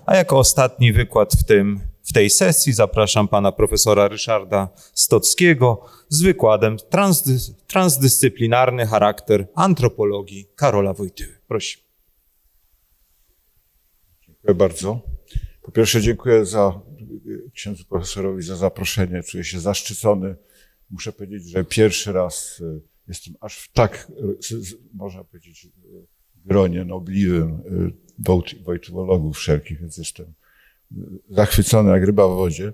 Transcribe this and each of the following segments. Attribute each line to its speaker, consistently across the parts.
Speaker 1: A jako ostatni wykład w tej sesji zapraszam pana profesora Ryszarda Stockiego z wykładem Transdyscyplinarny charakter antropologii Karola Wojtyły. Proszę.
Speaker 2: Dziękuję bardzo. Po pierwsze dziękuję księdzu profesorowi za zaproszenie. Czuję się zaszczycony. Muszę powiedzieć, że pierwszy raz jestem aż w tak, można powiedzieć, gronie nobliwym wojtywologów wszelkich, więc jestem zachwycony jak ryba w wodzie.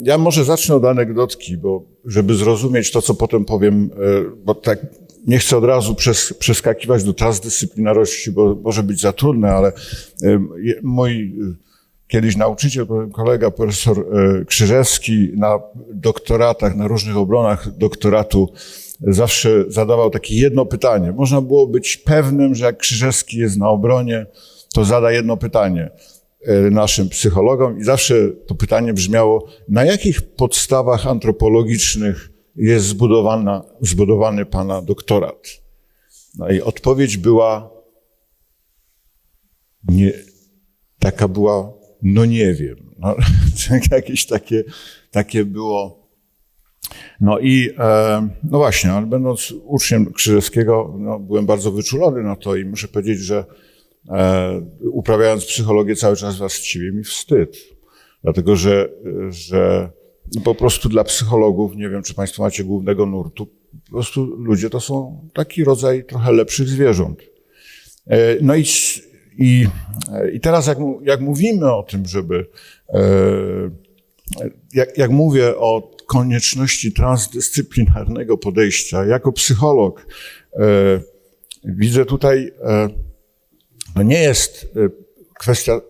Speaker 2: Ja może zacznę od anegdotki, bo żeby zrozumieć to, co potem powiem, bo tak nie chcę od razu przeskakiwać do transdyscyplinarności, bo może być za trudne, ale mój kiedyś nauczyciel, kolega profesor Krzyżewski na doktoratach, na różnych obronach doktoratu zawsze zadawał takie jedno pytanie. Można było być pewnym, że jak Krzyżewski jest na obronie, to zada jedno pytanie naszym psychologom i zawsze to pytanie brzmiało, na jakich podstawach antropologicznych jest zbudowany pana doktorat? No i odpowiedź była, no nie wiem. No, jakieś takie było. No i, no właśnie, ale będąc uczniem Krzyżewskiego, no, byłem bardzo wyczulony na to i muszę powiedzieć, że uprawiając psychologię cały czas właściwie mi wstyd. Dlatego, że no po prostu dla psychologów, nie wiem, czy państwo macie głównego nurtu, po prostu ludzie to są taki rodzaj trochę lepszych zwierząt. No i teraz jak mówimy o tym, żeby, jak mówię o konieczności transdyscyplinarnego podejścia, jako psycholog widzę tutaj, no nie jest kwestia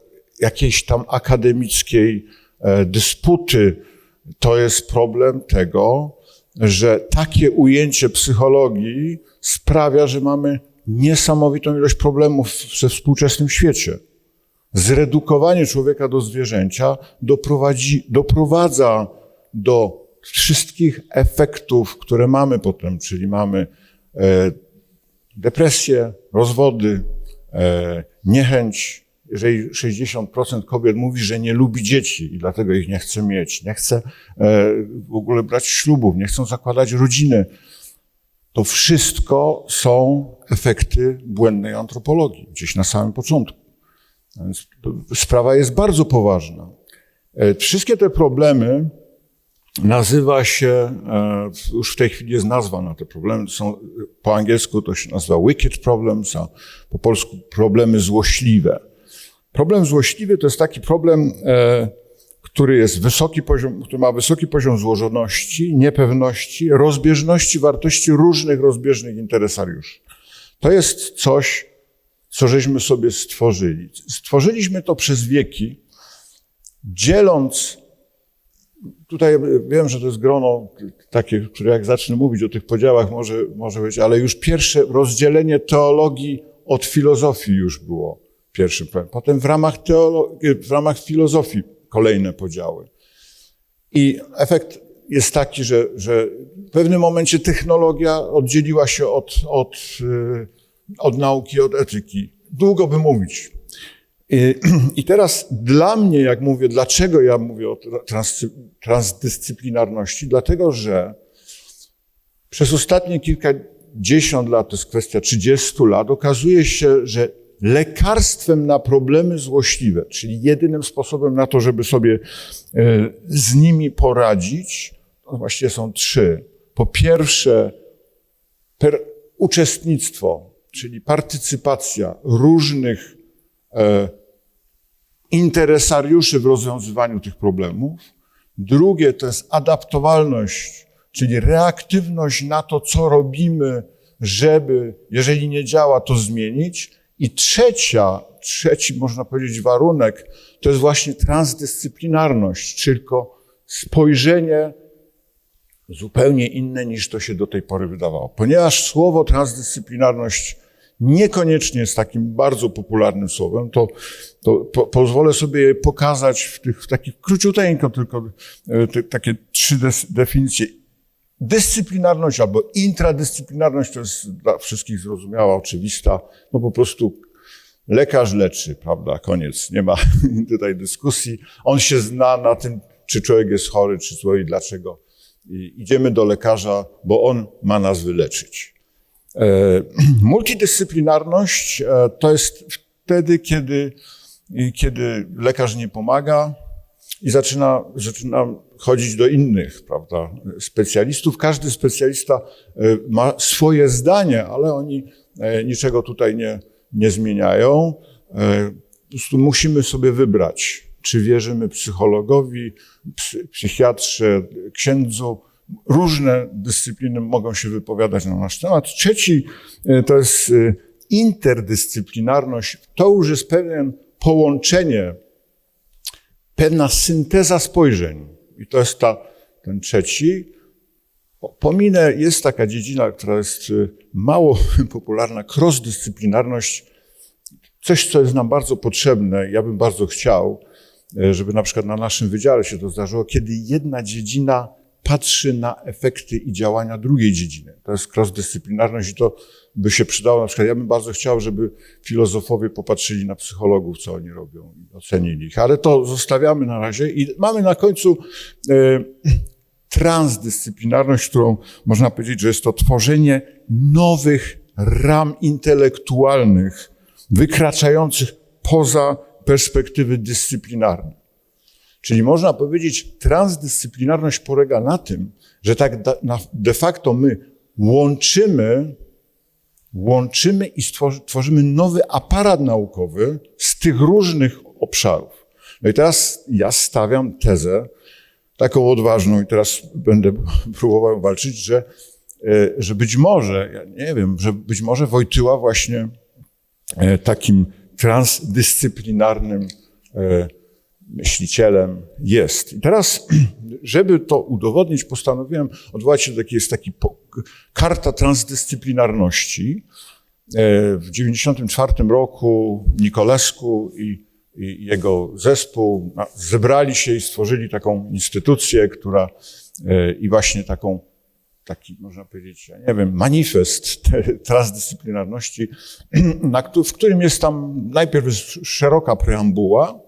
Speaker 2: jakiejś tam akademickiej dysputy, to jest problem tego, że takie ujęcie psychologii sprawia, że mamy niesamowitą ilość problemów we współczesnym świecie. Zredukowanie człowieka do zwierzęcia doprowadza do wszystkich efektów, które mamy potem, czyli mamy depresję, rozwody, niechęć. Jeżeli 60% kobiet mówi, że nie lubi dzieci i dlatego ich nie chce mieć, nie chce w ogóle brać ślubów, nie chcą zakładać rodziny, to wszystko są efekty błędnej antropologii, gdzieś na samym początku. Więc sprawa jest bardzo poważna. Wszystkie te problemy nazywa się, już w tej chwili jest nazwa na te problemy, są, po angielsku to się nazywa wicked problems, a po polsku problemy złośliwe. Problem złośliwy to jest taki problem, który ma wysoki poziom złożoności, niepewności, rozbieżności wartości różnych rozbieżnych interesariuszy. To jest coś, co żeśmy sobie stworzyli. Stworzyliśmy to przez wieki, dzieląc, tutaj wiem, że to jest grono takie, które jak zacznę mówić o tych podziałach może być, ale już pierwsze rozdzielenie teologii od filozofii już było pierwszym problemem. Potem w ramach filozofii kolejne podziały. I efekt jest taki, że w pewnym momencie technologia oddzieliła się od nauki, od etyki. Długo by mówić. I teraz dla mnie, jak mówię, dlaczego ja mówię o transdyscyplinarności? Dlatego, że przez ostatnie kilkadziesiąt lat, to jest kwestia 30 lat, okazuje się, że lekarstwem na problemy złośliwe, czyli jedynym sposobem na to, żeby sobie z nimi poradzić, to właściwie są trzy. Po pierwsze, uczestnictwo, czyli partycypacja różnych interesariuszy w rozwiązywaniu tych problemów. Drugie to jest adaptowalność, czyli reaktywność na to, co robimy, żeby, jeżeli nie działa, to zmienić. I trzeci, można powiedzieć, warunek, to jest właśnie transdyscyplinarność, czyli spojrzenie zupełnie inne niż to się do tej pory wydawało. Ponieważ słowo transdyscyplinarność niekoniecznie jest takim bardzo popularnym słowem, to pozwolę sobie je pokazać w takich króciuteńko, tylko takie trzy definicje. Dyscyplinarność albo intradyscyplinarność to jest dla wszystkich zrozumiała, oczywista. No po prostu Lekarz leczy, prawda, koniec, nie ma tutaj dyskusji. On się zna na tym, czy człowiek jest chory, czy zły i dlaczego. I idziemy do lekarza, bo on ma nas wyleczyć. Multidyscyplinarność to jest wtedy, kiedy lekarz nie pomaga i zaczyna chodzić do innych, prawda, specjalistów. Każdy specjalista ma swoje zdanie, ale oni niczego tutaj nie zmieniają. Po prostu musimy sobie wybrać, czy wierzymy psychologowi, psychiatrze, księdzu. Różne dyscypliny mogą się wypowiadać na nasz temat. Trzeci to jest interdyscyplinarność. To już jest pewne połączenie, pewna synteza spojrzeń. I to jest ten trzeci. Pominę, jest taka dziedzina, która jest mało popularna, cross-dyscyplinarność. Coś, co jest nam bardzo potrzebne. Ja bym bardzo chciał, żeby na przykład na naszym wydziale się to zdarzyło, kiedy jedna dziedzina patrzy na efekty i działania drugiej dziedziny. To jest cross-dyscyplinarność i to by się przydało. Na przykład ja bym bardzo chciał, żeby filozofowie popatrzyli na psychologów, co oni robią i ocenili ich. Ale to zostawiamy na razie i mamy na końcu transdyscyplinarność, którą można powiedzieć, że jest to tworzenie nowych ram intelektualnych, wykraczających poza perspektywy dyscyplinarne. Czyli można powiedzieć, transdyscyplinarność polega na tym, że tak de facto my łączymy i tworzymy nowy aparat naukowy z tych różnych obszarów. No i teraz ja stawiam tezę, taką odważną i teraz będę próbował walczyć, że być może, ja nie wiem, że być może Wojtyła właśnie takim transdyscyplinarnym myślicielem jest. I teraz, żeby to udowodnić, postanowiłem odwołać się do takiej, karta transdyscyplinarności. W 1994 roku Nicolescu i jego zespół zebrali się i stworzyli taką instytucję, która i właśnie taki, można powiedzieć, ja nie wiem, manifest transdyscyplinarności, w którym jest tam najpierw szeroka preambuła.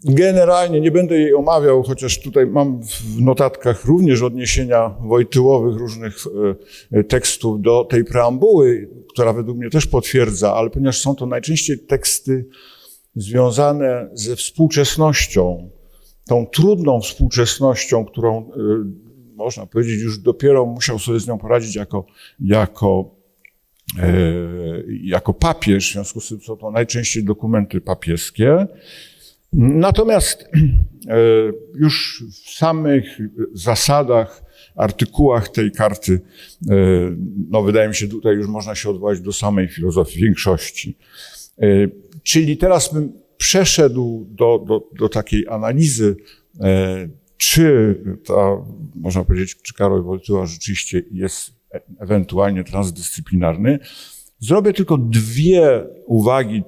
Speaker 2: Generalnie nie będę jej omawiał, chociaż tutaj mam w notatkach również odniesienia wojtyłowych różnych tekstów do tej preambuły, która według mnie też potwierdza, ale ponieważ są to najczęściej teksty związane ze współczesnością, tą trudną współczesnością, którą można powiedzieć już dopiero musiał sobie z nią poradzić jako papież, w związku z tym są to najczęściej dokumenty papieskie. Natomiast już w samych zasadach, artykułach tej karty, no wydaje mi się, tutaj już można się odwołać do samej filozofii większości. Czyli teraz bym przeszedł do takiej analizy, czy można powiedzieć, czy Karol Wojtyła rzeczywiście jest ewentualnie transdyscyplinarny. Zrobię tylko dwie uwagi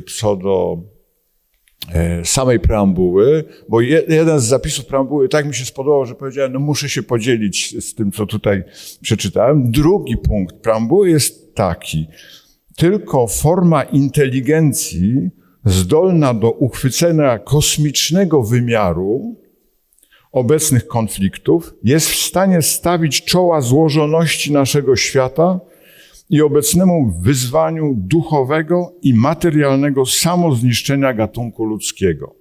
Speaker 2: co do samej preambuły, bo jeden z zapisów preambuły tak mi się spodobał, że powiedziałem, no muszę się podzielić z tym, co tutaj przeczytałem. Drugi punkt preambuły jest taki: tylko forma inteligencji zdolna do uchwycenia kosmicznego wymiaru obecnych konfliktów jest w stanie stawić czoła złożoności naszego świata i obecnemu wyzwaniu duchowego i materialnego samozniszczenia gatunku ludzkiego.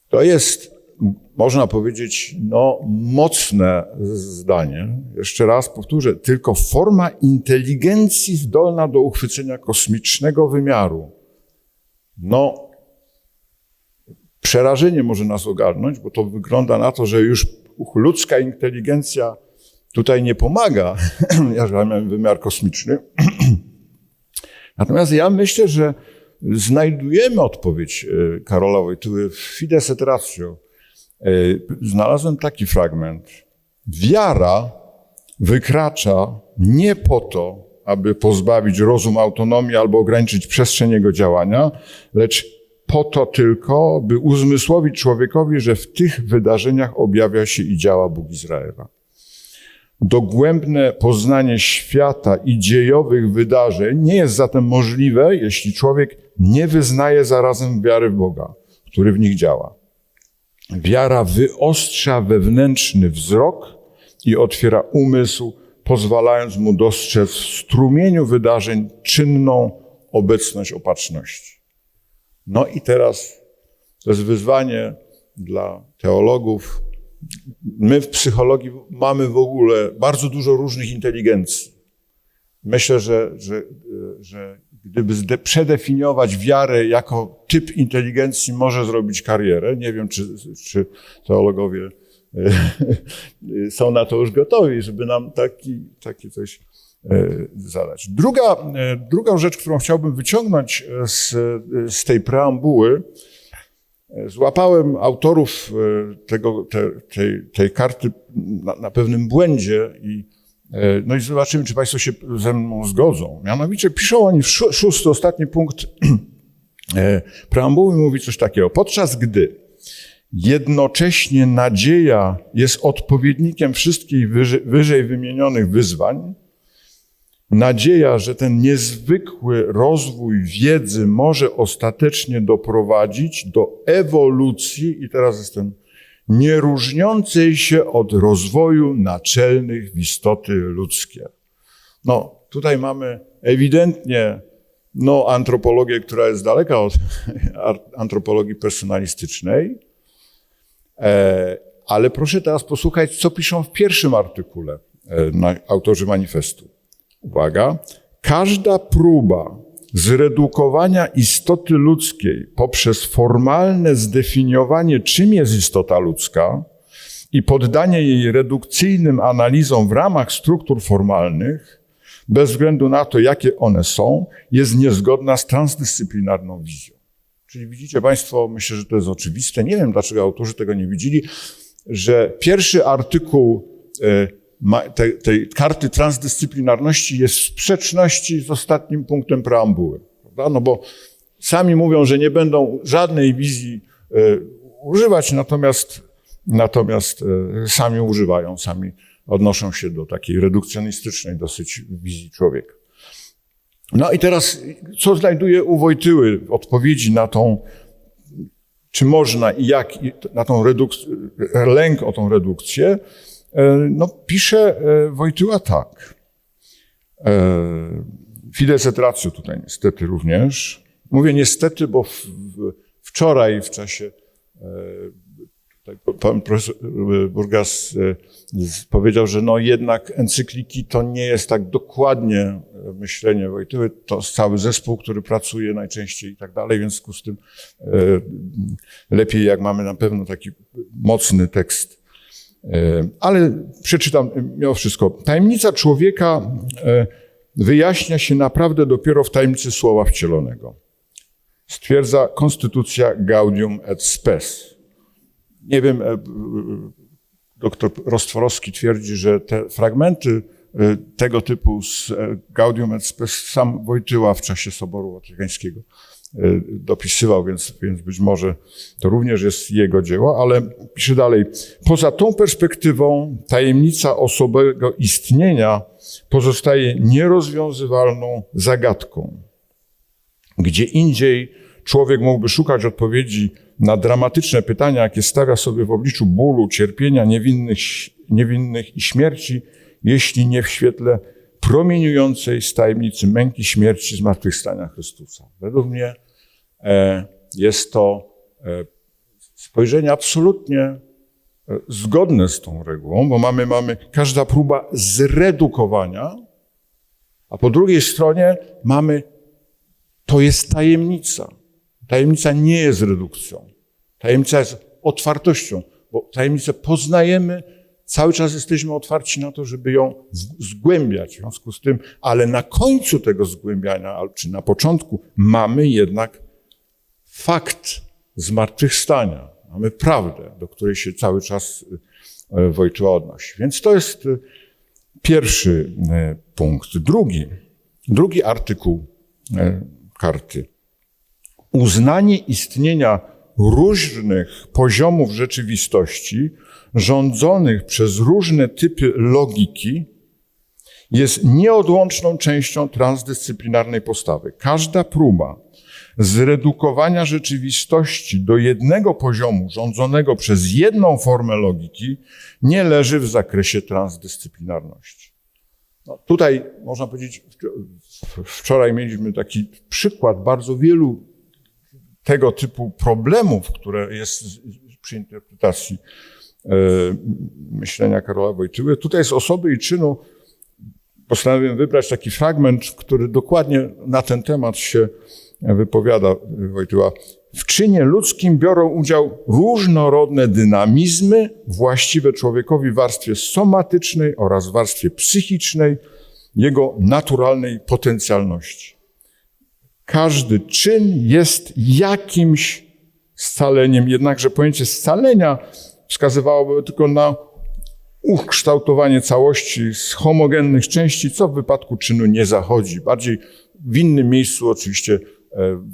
Speaker 2: To jest, można powiedzieć, mocne zdanie. Jeszcze raz powtórzę, tylko forma inteligencji zdolna do uchwycenia kosmicznego wymiaru. Przerażenie może nas ogarnąć, bo to wygląda na to, że już ludzka inteligencja tutaj nie pomaga, ja miałem wymiar kosmiczny. Natomiast ja myślę, że znajdujemy odpowiedź Karola Wojtyły w Fides et Ratio. Znalazłem taki fragment. Wiara wykracza nie po to, aby pozbawić rozum autonomii albo ograniczyć przestrzeń jego działania, lecz po to tylko, by uzmysłowić człowiekowi, że w tych wydarzeniach objawia się i działa Bóg Izraela. Dogłębne poznanie świata i dziejowych wydarzeń nie jest zatem możliwe, jeśli człowiek nie wyznaje zarazem wiary w Boga, który w nich działa. Wiara wyostrza wewnętrzny wzrok i otwiera umysł, pozwalając mu dostrzec w strumieniu wydarzeń czynną obecność opatrzności. No i teraz to jest wyzwanie dla teologów. My w psychologii mamy w ogóle bardzo dużo różnych inteligencji. Myślę, że gdyby przedefiniować wiarę jako typ inteligencji, może zrobić karierę. Nie wiem, czy teologowie są na to już gotowi, żeby nam taki coś zadać. Druga rzecz, którą chciałbym wyciągnąć z tej preambuły, złapałem autorów tej karty na pewnym błędzie no i zobaczymy, czy Państwo się ze mną zgodzą. Mianowicie piszą oni w 6. ostatni punkt preambuły, mówi coś takiego. Podczas gdy jednocześnie nadzieja jest odpowiednikiem wszystkich wyżej wymienionych wyzwań, nadzieja, że ten niezwykły rozwój wiedzy może ostatecznie doprowadzić do ewolucji, i teraz jestem, nie różniącej się od rozwoju naczelnych w istoty ludzkie. No, tutaj mamy ewidentnie antropologię, która jest daleka od antropologii personalistycznej, ale proszę teraz posłuchać, co piszą w pierwszym artykule autorzy manifestu. Uwaga, każda próba zredukowania istoty ludzkiej poprzez formalne zdefiniowanie, czym jest istota ludzka i poddanie jej redukcyjnym analizom w ramach struktur formalnych, bez względu na to, jakie one są, jest niezgodna z transdyscyplinarną wizją. Czyli widzicie Państwo, myślę, że to jest oczywiste, nie wiem, dlaczego autorzy tego nie widzieli, że pierwszy artykuł tej karty transdyscyplinarności jest w sprzeczności z ostatnim punktem preambuły. Prawda? No bo sami mówią, że nie będą żadnej wizji używać, natomiast sami używają, sami odnoszą się do takiej redukcjonistycznej dosyć wizji człowieka. No i teraz, co znajduje u Wojtyły w odpowiedzi na tą, czy można i jak, na tą lęk o tą redukcję, no pisze Wojtyła tak. Fides et ratio tutaj niestety również. Mówię niestety, bo wczoraj w czasie pan profesor Burgas powiedział, że no jednak encykliki to nie jest tak dokładnie myślenie Wojtyły, to jest cały zespół, który pracuje najczęściej i tak dalej, więc w związku z tym lepiej jak mamy na pewno taki mocny tekst. Ale przeczytam mimo wszystko. Tajemnica człowieka wyjaśnia się naprawdę dopiero w tajemnicy Słowa Wcielonego. Stwierdza konstytucja Gaudium et Spes. Nie wiem, doktor Rostworowski twierdzi, że te fragmenty tego typu z Gaudium et Spes sam Wojtyła w czasie Soboru Watykańskiego dopisywał, więc być może to również jest jego dzieło, ale pisze dalej. Poza tą perspektywą tajemnica osobowego istnienia pozostaje nierozwiązywalną zagadką. Gdzie indziej człowiek mógłby szukać odpowiedzi na dramatyczne pytania, jakie stawia sobie w obliczu bólu, cierpienia niewinnych i śmierci, jeśli nie w świetle promieniującej z tajemnicy męki, śmierci, zmartwychwstania Chrystusa. Według mnie jest to spojrzenie absolutnie zgodne z tą regułą, bo mamy każda próba zredukowania, a po drugiej stronie to jest tajemnica. Tajemnica nie jest redukcją. Tajemnica jest otwartością, bo tajemnicę poznajemy, cały czas jesteśmy otwarci na to, żeby ją zgłębiać. W związku z tym, ale na końcu tego zgłębiania, czy na początku, mamy jednak fakt zmartwychwstania. Mamy prawdę, do której się cały czas Wojtyła odnosi. Więc to jest pierwszy punkt. Drugi artykuł karty. Uznanie istnienia różnych poziomów rzeczywistości, rządzonych przez różne typy logiki, jest nieodłączną częścią transdyscyplinarnej postawy. Każda próba zredukowania rzeczywistości do jednego poziomu rządzonego przez jedną formę logiki nie leży w zakresie transdyscyplinarności. No, tutaj można powiedzieć, wczoraj mieliśmy taki przykład bardzo wielu tego typu problemów, które jest przy interpretacji myślenia Karola Wojtyły. Tutaj z Osoby i czynu postanowiłem wybrać taki fragment, który dokładnie na ten temat się wypowiada Wojtyła. W czynie ludzkim biorą udział różnorodne dynamizmy właściwe człowiekowi w warstwie somatycznej oraz w warstwie psychicznej, jego naturalnej potencjalności. Każdy czyn jest jakimś scaleniem, jednakże pojęcie scalenia wskazywałoby tylko na ukształtowanie całości z homogennych części, co w wypadku czynu nie zachodzi. Bardziej w innym miejscu oczywiście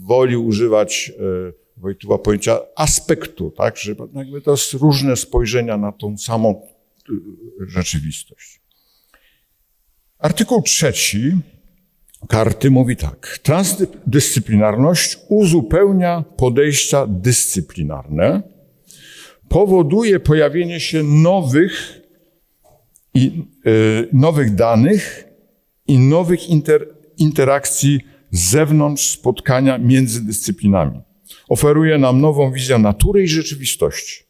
Speaker 2: woli używać Wojtyła pojęcia aspektu, tak, że jakby to jest różne spojrzenia na tą samą rzeczywistość. Artykuł 3 Karty mówi tak. Transdyscyplinarność uzupełnia podejścia dyscyplinarne, powoduje pojawienie się nowych danych i nowych interakcji z zewnątrz spotkania między dyscyplinami. Oferuje nam nową wizję natury i rzeczywistości.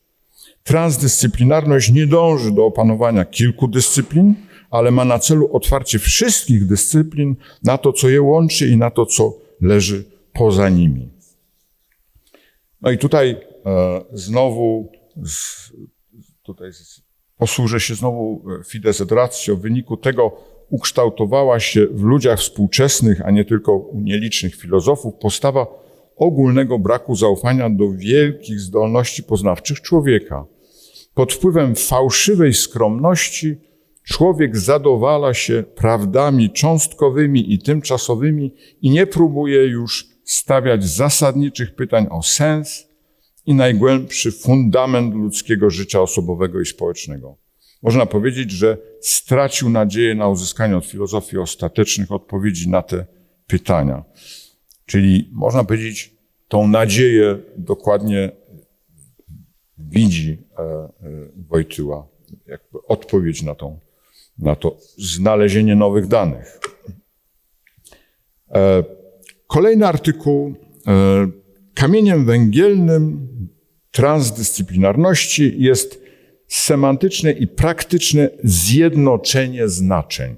Speaker 2: Transdyscyplinarność nie dąży do opanowania kilku dyscyplin, ale ma na celu otwarcie wszystkich dyscyplin na to, co je łączy i na to, co leży poza nimi. No i tutaj posłużę się znowu Fides et Ratio. W wyniku tego ukształtowała się w ludziach współczesnych, a nie tylko u nielicznych filozofów, postawa ogólnego braku zaufania do wielkich zdolności poznawczych człowieka. Pod wpływem fałszywej skromności człowiek zadowala się prawdami cząstkowymi i tymczasowymi i nie próbuje już stawiać zasadniczych pytań o sens i najgłębszy fundament ludzkiego życia osobowego i społecznego. Można powiedzieć, że stracił nadzieję na uzyskanie od filozofii ostatecznych odpowiedzi na te pytania. Czyli można powiedzieć, tą nadzieję dokładnie widzi Wojtyła, jakby odpowiedź na to znalezienie nowych danych. Kolejny artykuł. Kamieniem węgielnym transdyscyplinarności jest semantyczne i praktyczne zjednoczenie znaczeń,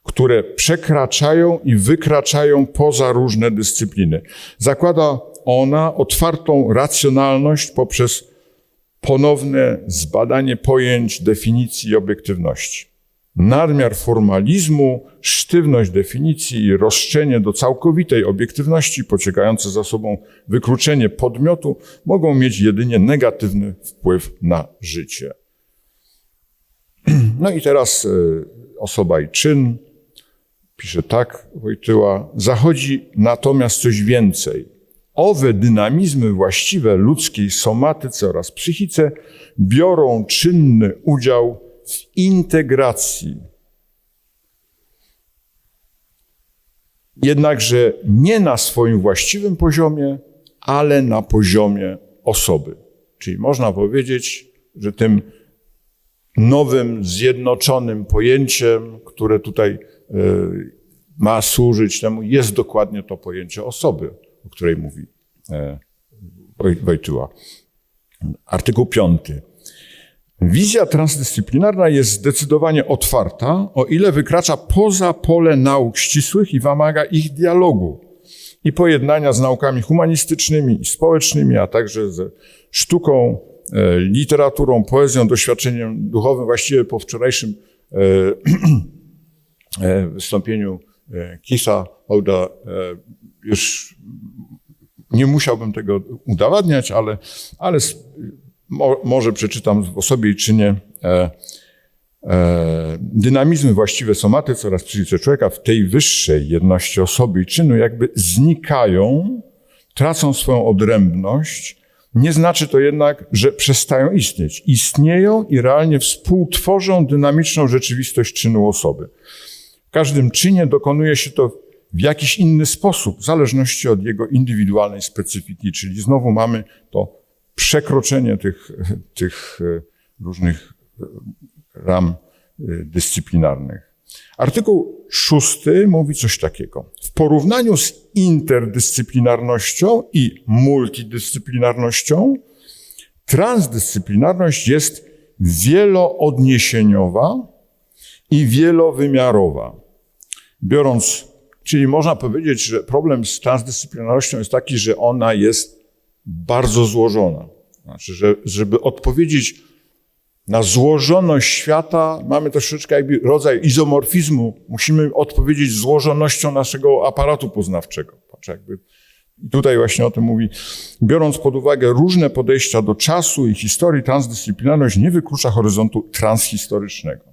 Speaker 2: które przekraczają i wykraczają poza różne dyscypliny. Zakłada ona otwartą racjonalność poprzez ponowne zbadanie pojęć, definicji i obiektywności. Nadmiar formalizmu, sztywność definicji i roszczenie do całkowitej obiektywności pociągające za sobą wykluczenie podmiotu mogą mieć jedynie negatywny wpływ na życie. No i teraz Osoba i czyn. Pisze tak Wojtyła. Zachodzi natomiast coś więcej. Owe dynamizmy właściwe ludzkiej somatyce oraz psychice biorą czynny udział w integracji. Jednakże nie na swoim właściwym poziomie, ale na poziomie osoby. Czyli można powiedzieć, że tym nowym, zjednoczonym pojęciem, które tutaj ma służyć temu, jest dokładnie to pojęcie osoby, o której mówi Wojtyła. Artykuł 5. Wizja transdyscyplinarna jest zdecydowanie otwarta, o ile wykracza poza pole nauk ścisłych i wymaga ich dialogu i pojednania z naukami humanistycznymi i społecznymi, a także ze sztuką, literaturą, poezją, doświadczeniem duchowym. Właściwie po wczorajszym wystąpieniu Keitha Houda już nie musiałbym tego udowadniać, ale może przeczytam w Osobie i czynie. Dynamizmy właściwe somatyce oraz psychice człowieka w tej wyższej jedności osoby i czynu jakby znikają, tracą swoją odrębność, nie znaczy to jednak, że przestają istnieć. Istnieją i realnie współtworzą dynamiczną rzeczywistość czynu osoby. W każdym czynie dokonuje się to w jakiś inny sposób, w zależności od jego indywidualnej specyfiki, czyli znowu mamy to przekroczenie tych różnych ram dyscyplinarnych. Artykuł 6 mówi coś takiego. W porównaniu z interdyscyplinarnością i multidyscyplinarnością transdyscyplinarność jest wieloodniesieniowa i wielowymiarowa. Czyli można powiedzieć, że problem z transdyscyplinarnością jest taki, że ona jest bardzo złożona. Znaczy, że żeby odpowiedzieć na złożoność świata, mamy troszeczkę jakby rodzaj izomorfizmu. Musimy odpowiedzieć złożonością naszego aparatu poznawczego. I tutaj właśnie o tym mówi. Biorąc pod uwagę różne podejścia do czasu i historii, transdyscyplinarność nie wyklucza horyzontu transhistorycznego.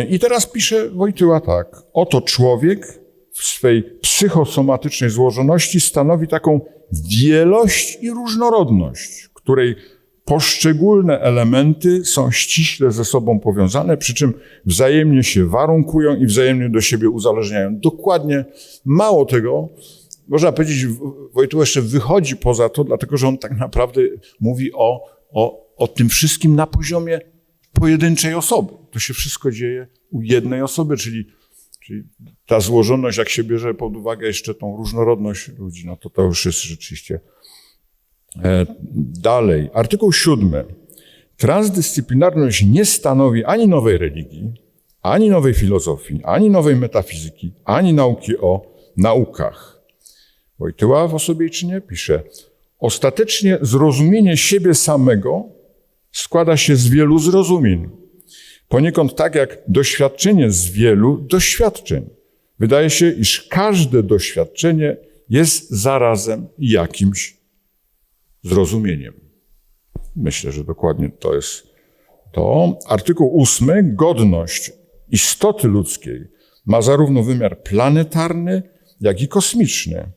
Speaker 2: I teraz pisze Wojtyła tak. Oto człowiek w swej psychosomatycznej złożoności stanowi taką wielość i różnorodność, której poszczególne elementy są ściśle ze sobą powiązane, przy czym wzajemnie się warunkują i wzajemnie do siebie uzależniają. Dokładnie, mało tego, można powiedzieć, Wojtyła jeszcze wychodzi poza to, dlatego że on tak naprawdę mówi o tym wszystkim na poziomie pojedynczej osoby. To się wszystko dzieje u jednej osoby, czyli ta złożoność, jak się bierze pod uwagę jeszcze tą różnorodność ludzi, no to już jest rzeczywiście dalej. Artykuł 7. Transdyscyplinarność nie stanowi ani nowej religii, ani nowej filozofii, ani nowej metafizyki, ani nauki o naukach. Wojtyła w osobie i czynie pisze: ostatecznie zrozumienie siebie samego składa się z wielu zrozumień. Poniekąd tak jak doświadczenie z wielu doświadczeń. Wydaje się, iż każde doświadczenie jest zarazem jakimś zrozumieniem. Myślę, że dokładnie to jest to. Artykuł 8. Godność istoty ludzkiej ma zarówno wymiar planetarny, jak i kosmiczny.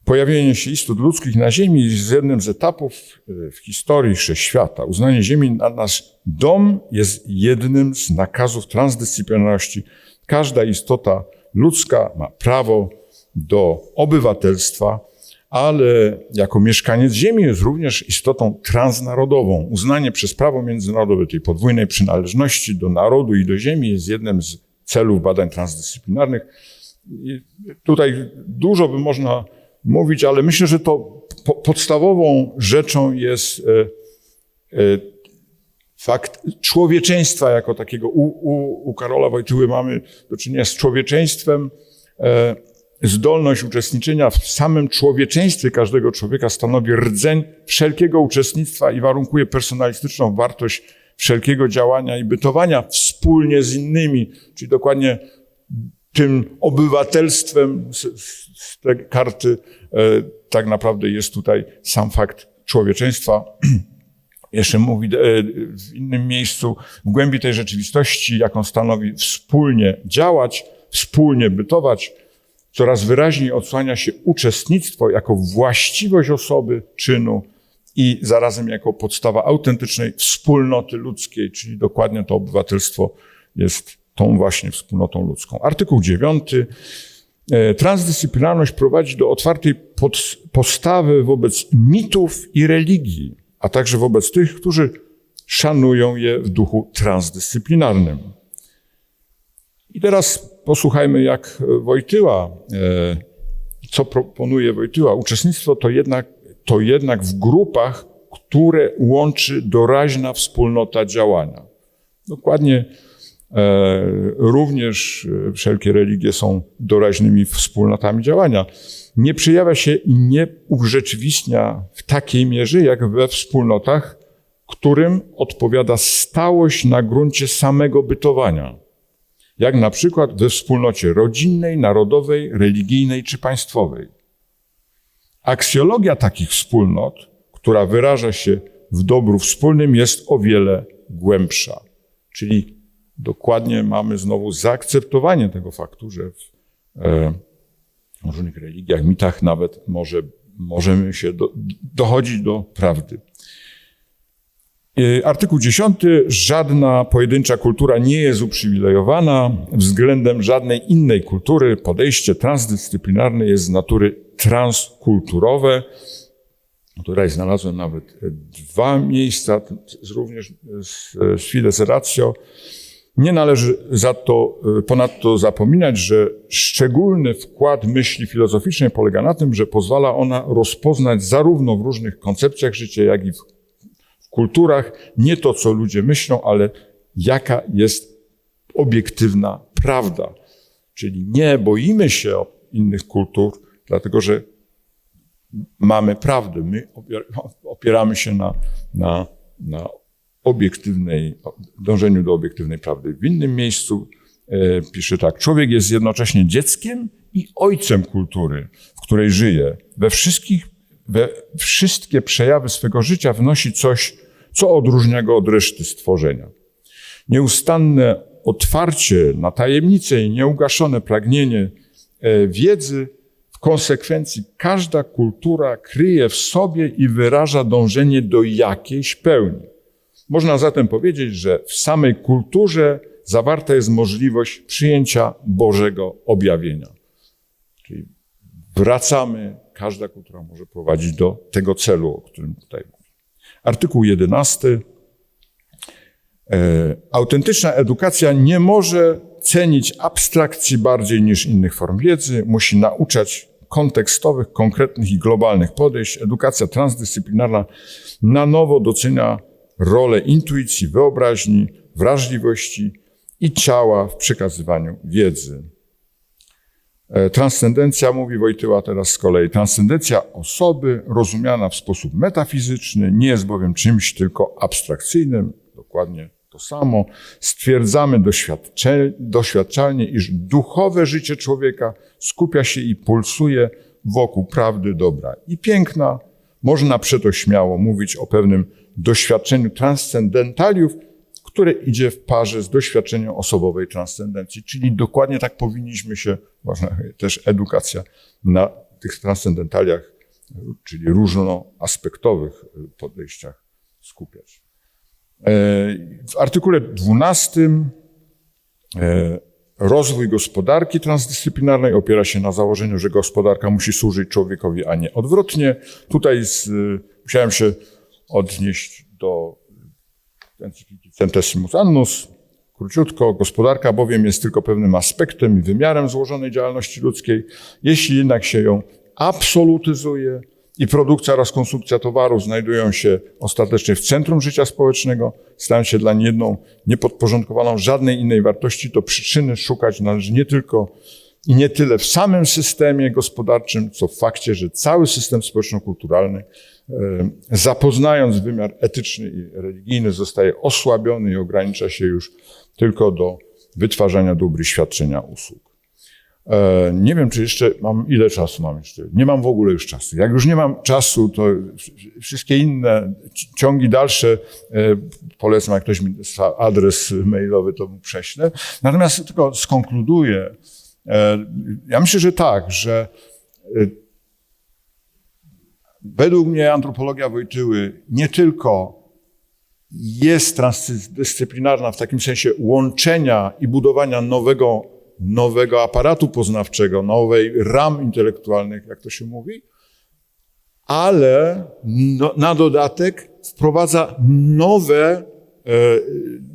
Speaker 2: Pojawienie się istot ludzkich na Ziemi jest jednym z etapów w historii wszechświata. Uznanie Ziemi za nasz dom jest jednym z nakazów transdyscyplinarności. Każda istota ludzka ma prawo do obywatelstwa, ale jako mieszkaniec Ziemi jest również istotą transnarodową. Uznanie przez prawo międzynarodowe tej podwójnej przynależności do narodu i do Ziemi jest jednym z celów badań transdyscyplinarnych. I tutaj dużo by można mówić, ale myślę, że to podstawową rzeczą jest fakt człowieczeństwa jako takiego. U Karola Wojtyły mamy do czynienia z człowieczeństwem. Zdolność uczestniczenia w samym człowieczeństwie każdego człowieka stanowi rdzeń wszelkiego uczestnictwa i warunkuje personalistyczną wartość wszelkiego działania i bytowania wspólnie z innymi, czyli dokładnie tym obywatelstwem z tej karty tak naprawdę jest tutaj sam fakt człowieczeństwa. Jeszcze mówi w innym miejscu, w głębi tej rzeczywistości, jaką stanowi wspólnie działać, wspólnie bytować, coraz wyraźniej odsłania się uczestnictwo jako właściwość osoby, czynu i zarazem jako podstawa autentycznej wspólnoty ludzkiej, czyli dokładnie to obywatelstwo jest tą właśnie wspólnotą ludzką. Artykuł 9. Transdyscyplinarność prowadzi do otwartej postawy wobec mitów i religii, a także wobec tych, którzy szanują je w duchu transdyscyplinarnym. I teraz posłuchajmy, jak Wojtyła, co proponuje Wojtyła. Uczestnictwo to jednak w grupach, które łączy doraźna wspólnota działania. Dokładnie również wszelkie religie są doraźnymi wspólnotami działania. Nie przejawia się i nie urzeczywistnia w takiej mierze, jak we wspólnotach, którym odpowiada stałość na gruncie samego bytowania. Jak na przykład we wspólnocie rodzinnej, narodowej, religijnej czy państwowej. Aksjologia takich wspólnot, która wyraża się w dobru wspólnym, jest o wiele głębsza. Czyli dokładnie mamy znowu zaakceptowanie tego faktu, że w różnych religiach, mitach nawet może możemy się dochodzić do prawdy. Artykuł 10. Żadna pojedyncza kultura nie jest uprzywilejowana względem żadnej innej kultury. Podejście transdyscyplinarne jest z natury transkulturowe. Tutaj znalazłem nawet 2 miejsca, również z Fides Ratio. Nie należy ponadto zapominać, że szczególny wkład myśli filozoficznej polega na tym, że pozwala ona rozpoznać zarówno w różnych koncepcjach życia, jak i w kulturach nie to, co ludzie myślą, ale jaka jest obiektywna prawda. Czyli nie boimy się innych kultur, dlatego że mamy prawdę. My opieramy się na dążeniu do obiektywnej prawdy. W innym miejscu pisze tak: człowiek jest jednocześnie dzieckiem i ojcem kultury, w której żyje. We wszystkie przejawy swego życia wnosi coś, co odróżnia go od reszty stworzenia. Nieustanne otwarcie na tajemnice i nieugaszone pragnienie wiedzy, w konsekwencji każda kultura kryje w sobie i wyraża dążenie do jakiejś pełni. Można zatem powiedzieć, że w samej kulturze zawarta jest możliwość przyjęcia Bożego objawienia. Czyli wracamy, każda kultura może prowadzić do tego celu, o którym tutaj mówię. Artykuł 11. Autentyczna edukacja nie może cenić abstrakcji bardziej niż innych form wiedzy, musi nauczać kontekstowych, konkretnych i globalnych podejść. Edukacja transdyscyplinarna na nowo docenia rolę intuicji, wyobraźni, wrażliwości i ciała w przekazywaniu wiedzy. Transcendencja, mówi Wojtyła teraz z kolei, transcendencja osoby rozumiana w sposób metafizyczny nie jest bowiem czymś tylko abstrakcyjnym, dokładnie to samo. Stwierdzamy doświadczalnie, iż duchowe życie człowieka skupia się i pulsuje wokół prawdy, dobra i piękna. Można przeto śmiało mówić o pewnym doświadczeniu transcendentaliów, które idzie w parze z doświadczeniem osobowej transcendencji. Czyli dokładnie tak powinniśmy się, ważna też edukacja na tych transcendentaliach, czyli różnoaspektowych podejściach skupiać. W artykule 12 rozwój gospodarki transdyscyplinarnej opiera się na założeniu, że gospodarka musi służyć człowiekowi, a nie odwrotnie. Tutaj musiałem się odnieść do encykliki Centesimus Annus. Króciutko, gospodarka bowiem jest tylko pewnym aspektem i wymiarem złożonej działalności ludzkiej. Jeśli jednak się ją absolutyzuje i produkcja oraz konsumpcja towarów znajdują się ostatecznie w centrum życia społecznego, stają się dla niej jedną niepodporządkowaną żadnej innej wartości, to przyczyny szukać należy nie tylko i nie tyle w samym systemie gospodarczym, co w fakcie, że cały system społeczno-kulturalny, zapoznając wymiar etyczny i religijny, zostaje osłabiony i ogranicza się już tylko do wytwarzania dóbr i świadczenia usług. Nie wiem, czy jeszcze ile czasu mam jeszcze? Nie mam w ogóle już czasu. Jak już nie mam czasu, to wszystkie inne ciągi dalsze, polecam, jak ktoś mi adres mailowy, to mu prześlę. Natomiast tylko skonkluduję. Ja myślę, że tak, że według mnie antropologia Wojtyły nie tylko jest transdyscyplinarna w takim sensie łączenia i budowania nowego aparatu poznawczego, nowej ram intelektualnych, jak to się mówi, ale na dodatek wprowadza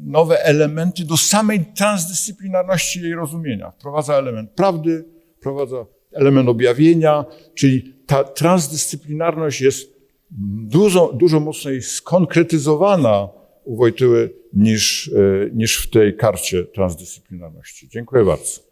Speaker 2: nowe elementy do samej transdyscyplinarności jej rozumienia. Wprowadza element prawdy, wprowadza element objawienia, czyli ta transdyscyplinarność jest dużo mocniej skonkretyzowana u Wojtyły niż w tej karcie transdyscyplinarności. Dziękuję bardzo.